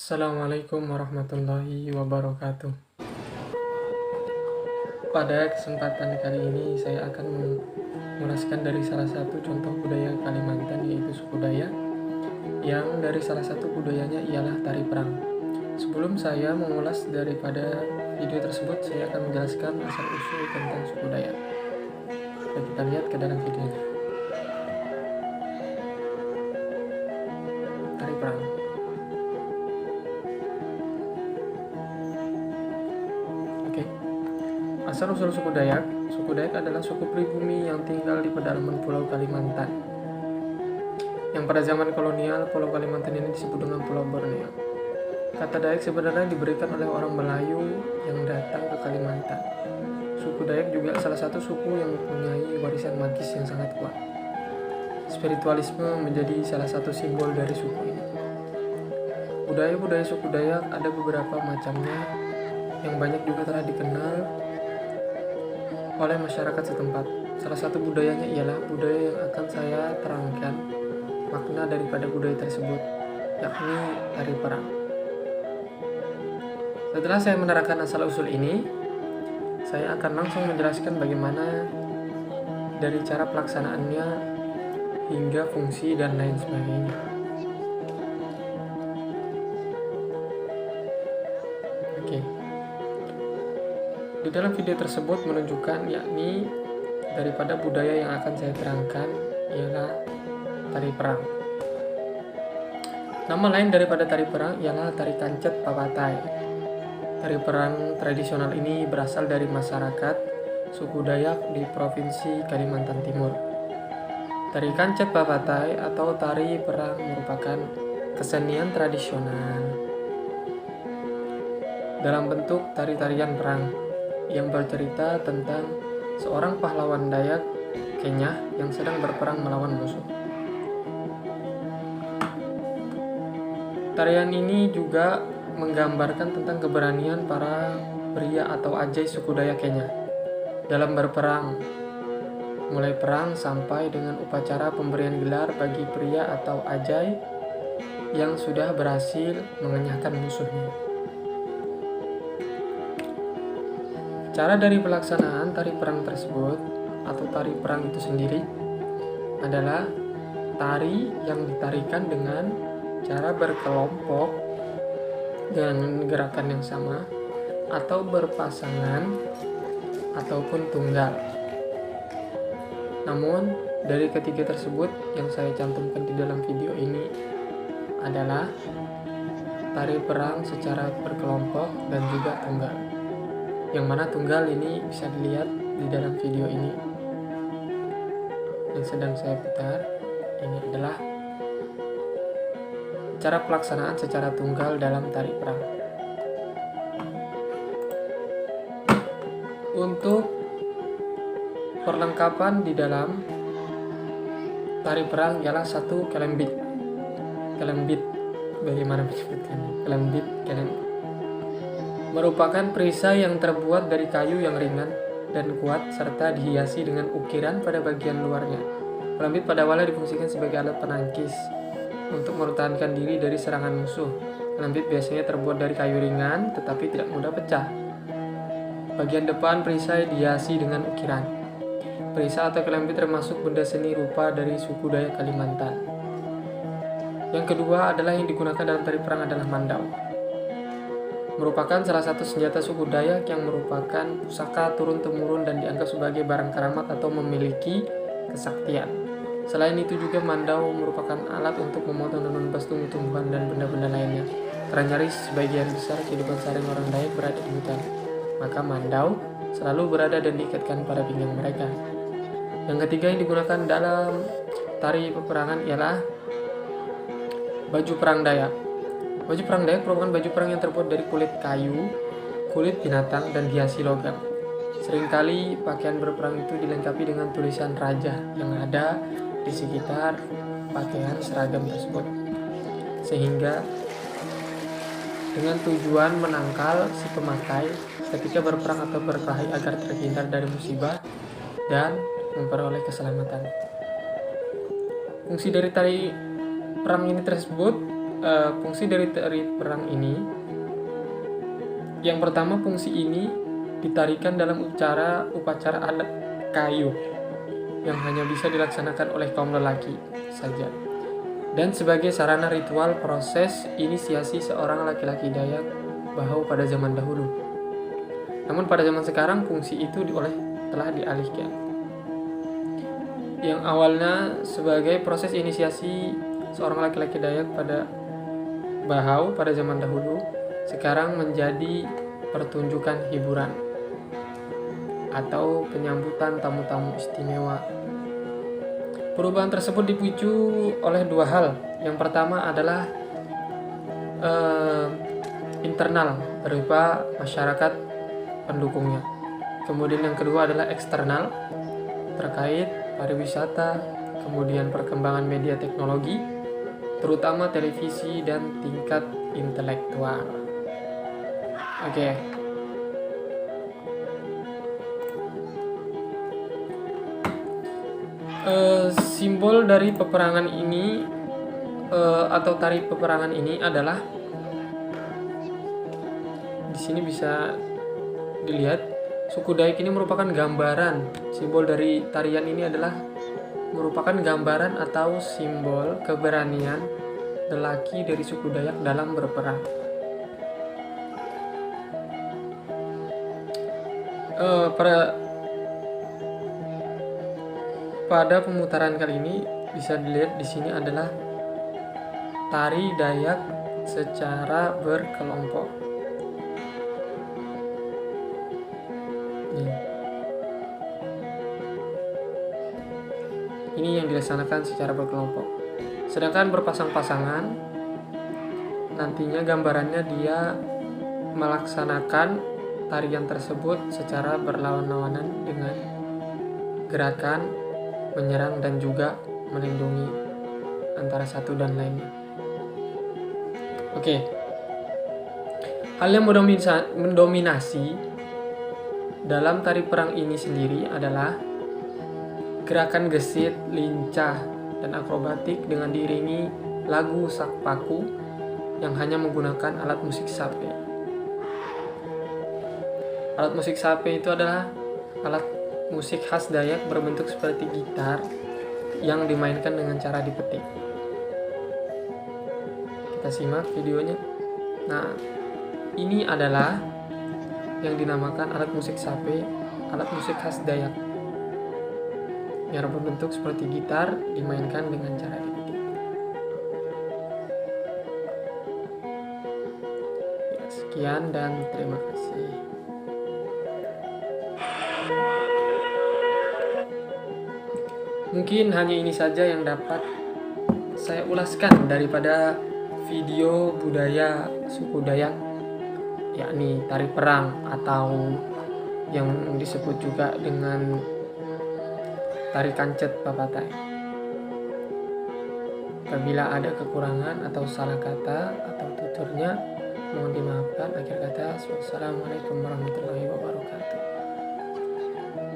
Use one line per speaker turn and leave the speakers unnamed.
Assalamualaikum warahmatullahi wabarakatuh. Pada kesempatan kali ini saya akan mengulaskan dari salah satu contoh budaya Kalimantan, yaitu suku Dayak, yang dari salah satu budayanya ialah tari perang. Sebelum saya mengulas daripada video tersebut, saya akan menjelaskan asal-usul tentang suku Dayak. Mari kita lihat ke dalam videonya. Tari perang. Asal-usul suku Dayak. Suku Dayak adalah suku pribumi yang tinggal di pedalaman Pulau Kalimantan. Yang pada zaman kolonial, Pulau Kalimantan ini disebut dengan Pulau Borneo. Kata Dayak sebenarnya diberikan oleh orang Melayu yang datang ke Kalimantan. Suku Dayak juga salah satu suku yang mempunyai warisan magis yang sangat kuat. Spiritualisme menjadi salah satu simbol dari suku ini. Budaya-budaya suku Dayak ada beberapa macamnya yang banyak juga telah dikenal oleh masyarakat setempat. Salah satu budayanya ialah budaya yang akan saya terangkan makna daripada budaya tersebut, yakni tari perang. Setelah saya menerangkan asal-usul ini, saya akan langsung menjelaskan bagaimana dari cara pelaksanaannya hingga fungsi dan lain sebagainya. Di dalam video tersebut menunjukkan yakni daripada budaya yang akan saya terangkan ialah tari perang. Nama lain daripada tari perang ialah tari kancet papatai. Tari perang tradisional ini berasal dari masyarakat suku Dayak di Provinsi Kalimantan Timur. Tari kancet papatai atau tari perang merupakan kesenian tradisional dalam bentuk tari-tarian perang yang bercerita tentang seorang pahlawan Dayak Kenyah yang sedang berperang melawan musuh. Tarian ini juga menggambarkan tentang keberanian para pria atau ajai suku Dayak Kenyah dalam berperang, mulai perang sampai dengan upacara pemberian gelar bagi pria atau ajai yang sudah berhasil mengenyahkan musuhnya. Cara dari pelaksanaan tari perang tersebut atau tari perang itu sendiri adalah tari yang ditarikan dengan cara berkelompok dengan gerakan yang sama atau berpasangan ataupun tunggal. Namun dari ketiga tersebut yang saya cantumkan di dalam video ini adalah tari perang secara berkelompok dan juga tunggal. Yang mana tunggal ini bisa dilihat di dalam video ini yang sedang saya putar. Ini adalah cara pelaksanaan secara tunggal dalam tari perang. Untuk perlengkapan di dalam tari perang ialah satu kelembit. Kelembit, bagaimana menyebutkannya? Kelembit merupakan perisai yang terbuat dari kayu yang ringan dan kuat serta dihiasi dengan ukiran pada bagian luarnya. Kelembit pada awalnya difungsikan sebagai alat penangkis untuk mempertahankan diri dari serangan musuh. Kelembit biasanya terbuat dari kayu ringan tetapi tidak mudah pecah. Bagian depan perisai dihiasi dengan ukiran. Perisai atau kelembit termasuk benda seni rupa dari suku Dayak Kalimantan. Yang kedua adalah yang digunakan dalam tari perang adalah mandau. Merupakan salah satu senjata suku Dayak yang merupakan pusaka turun-temurun dan dianggap sebagai barang keramat atau memiliki kesaktian. Selain itu juga mandau merupakan alat untuk memotong dan menebas tumbuh-tumbuhan dan benda-benda lainnya. Karena nyaris sebagian besar kehidupan sehari orang Dayak berada di hutan, maka mandau selalu berada dan diikatkan pada pinggang mereka. Yang ketiga yang digunakan dalam tari peperangan ialah baju perang Dayak. Baju perang Dayak merupakan baju perang yang terbuat dari kulit kayu, kulit binatang, dan dihiasi logam. Seringkali pakaian berperang itu dilengkapi dengan tulisan raja yang ada di sekitar pakaian seragam tersebut. Sehingga dengan tujuan menangkal si pemakai ketika berperang atau berkelahi agar terhindar dari musibah dan memperoleh keselamatan. Fungsi dari tari perang ini tersebut fungsi dari tari perang ini, yang pertama, fungsi ini ditarikan dalam upacara adat kayu yang hanya bisa dilaksanakan oleh kaum lelaki saja, dan sebagai sarana ritual proses inisiasi seorang laki-laki Dayak Bahau pada zaman dahulu. Namun pada zaman sekarang fungsi itu telah dialihkan. Yang awalnya sebagai proses inisiasi seorang laki-laki Dayak pada Bahau pada zaman dahulu, sekarang menjadi pertunjukan hiburan atau penyambutan tamu-tamu istimewa. Perubahan tersebut dipicu oleh dua hal. Yang pertama adalah internal berupa masyarakat pendukungnya. Kemudian yang kedua adalah eksternal terkait pariwisata, kemudian perkembangan media teknologi, terutama televisi dan tingkat intelektual. Oke. Simbol dari peperangan ini atau tari peperangan ini adalah, di sini bisa dilihat, suku Dayak ini merupakan gambaran. Simbol dari tarian ini adalah merupakan gambaran atau simbol keberanian lelaki dari suku Dayak dalam berperang. Pada pemutaran kali ini bisa dilihat di sini adalah tari Dayak secara berkelompok. Ini yang dilaksanakan secara berkelompok. Sedangkan berpasang-pasangan, nantinya gambarannya dia melaksanakan tarian tersebut secara berlawan-lawanan dengan gerakan menyerang dan juga melindungi antara satu dan lainnya. Oke. Hal yang mendominasi dalam tari perang ini sendiri adalah gerakan gesit, lincah, dan akrobatik dengan diiringi lagu sakpaku yang hanya menggunakan alat musik sape. Alat musik sape itu adalah alat musik khas Dayak berbentuk seperti gitar yang dimainkan dengan cara dipetik. Kita simak videonya. Nah, ini adalah yang dinamakan alat musik sape, alat musik khas Dayak yang berbentuk seperti gitar dimainkan dengan cara dipetik. Ya, sekian dan terima kasih. Mungkin hanya ini saja yang dapat saya ulaskan daripada video budaya suku Dayak, yakni tari perang atau yang disebut juga dengan tari kancet papatai. Apabila ada kekurangan atau salah kata atau tuturnya, mohon dimaafkan. Akhir kata, wassalamualaikum warahmatullahi wabarakatuh.